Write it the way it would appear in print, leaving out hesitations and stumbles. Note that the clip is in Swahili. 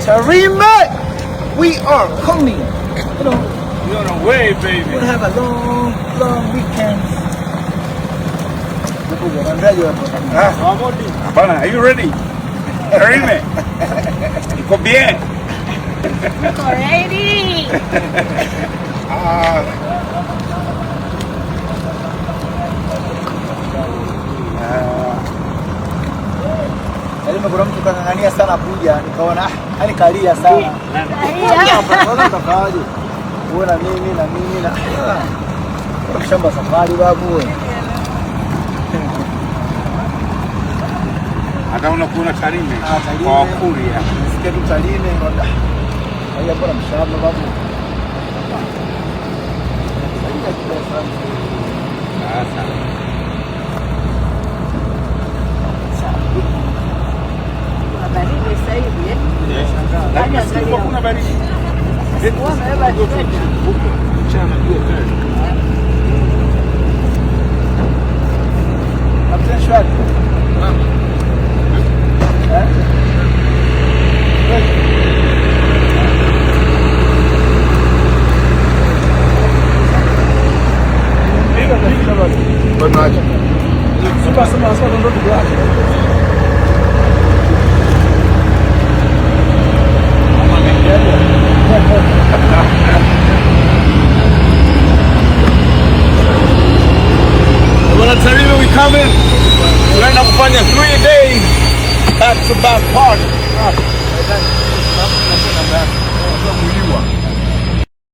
Tarime, we are coming. You know, you're on the way, baby. We're gonna have a long weekend. Hapana, are you ready? Tarime. Iko bien. Iko ready. Yaani kuna mtu kang'ang'ania sana kuja, nikaona yani kalia sana. Tafadhali. Wewe na mimi na kwa shamba safari babu wewe. Hata unakuona Tarime kwa Wakuria. Nisikia tu Tarime ngoja. Haya bora mshamba babu. Baridi sasa hivi Lakini kuna baridi. Wamebeba sweta. Mchana jua kali. Kapteni Shwari. Tarime, we coming. Tunaenda kufanya 3 days back to back party.